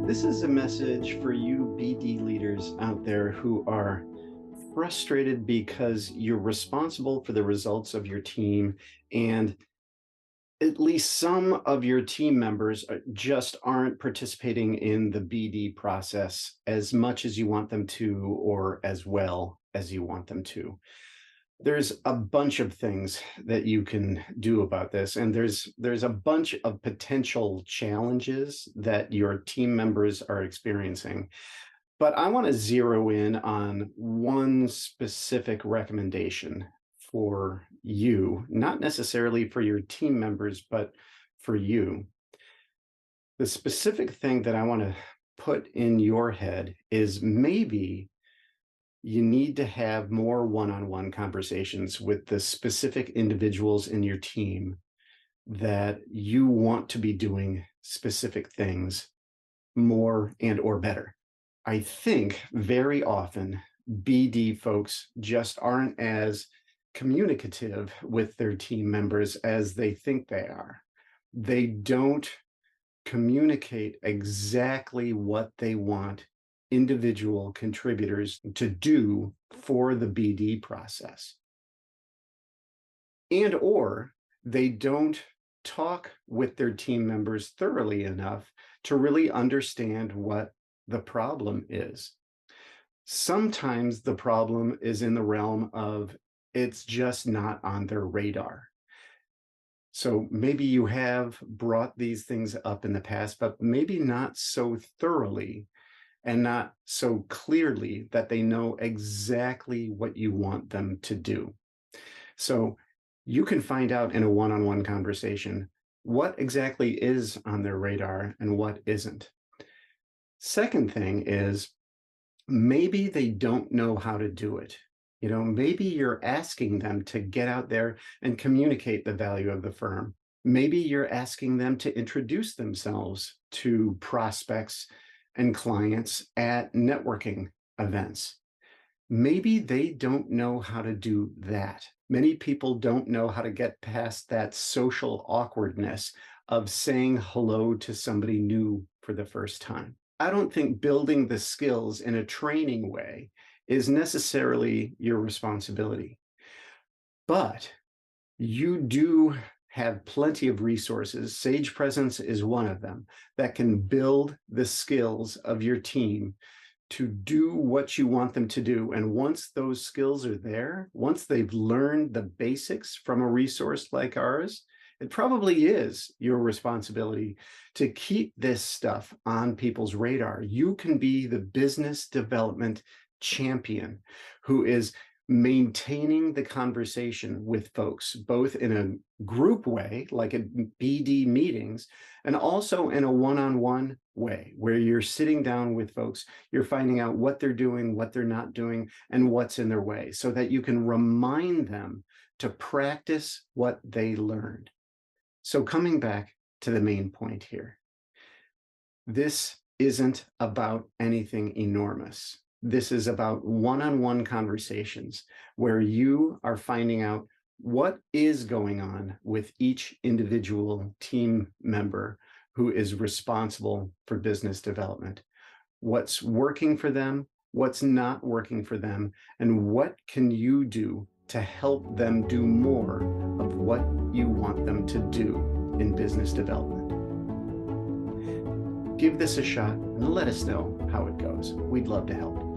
This is a message for you BD leaders out there who are frustrated because you're responsible for the results of your team, and at least some of your team members just aren't participating in the BD process as much as you want them to, or as well as you want them to. There's a bunch of things that you can do about this, and there's a bunch of potential challenges that your team members are experiencing. But I want to zero in on one specific recommendation for you, not necessarily for your team members, but for you. The specific thing that I want to put in your head is maybe you need to have more one-on-one conversations with the specific individuals in your team that you want to be doing specific things more and or better. I think very often BD folks just aren't as communicative with their team members as they think they are. They don't communicate exactly what they want individual contributors to do for the BD process. And or they don't talk with their team members thoroughly enough to really understand what the problem is. Sometimes the problem is in the realm of it's just not on their radar. So maybe you have brought these things up in the past, but maybe not so thoroughly and not so clearly that they know exactly what you want them to do. So you can find out in a one-on-one conversation what exactly is on their radar and what isn't. Second thing is maybe they don't know how to do it. Maybe you're asking them to get out there and communicate the value of the firm. Maybe you're asking them to introduce themselves to prospects and clients at networking events. Maybe they don't know how to do that. Many people don't know how to get past that social awkwardness of saying hello to somebody new for the first time. I don't think building the skills in a training way is necessarily your responsibility, but you do have plenty of resources. Sage Presence is one of them that can build the skills of your team to do what you want them to do. And once those skills are there, once they've learned the basics from a resource like ours, it probably is your responsibility to keep this stuff on people's radar. You can be the business development champion who is maintaining the conversation with folks, both in a group way, like at BD meetings, and also in a one-on-one way, where you're sitting down with folks, you're finding out what they're doing, what they're not doing, and what's in their way, so that you can remind them to practice what they learned. So coming back to the main point here, this isn't about anything enormous. This is about one-on-one conversations where you are finding out what is going on with each individual team member who is responsible for business development. What's working for them, what's not working for them, and what can you do to help them do more of what you want them to do in business development. Give this a shot and let us know how it goes. We'd love to help.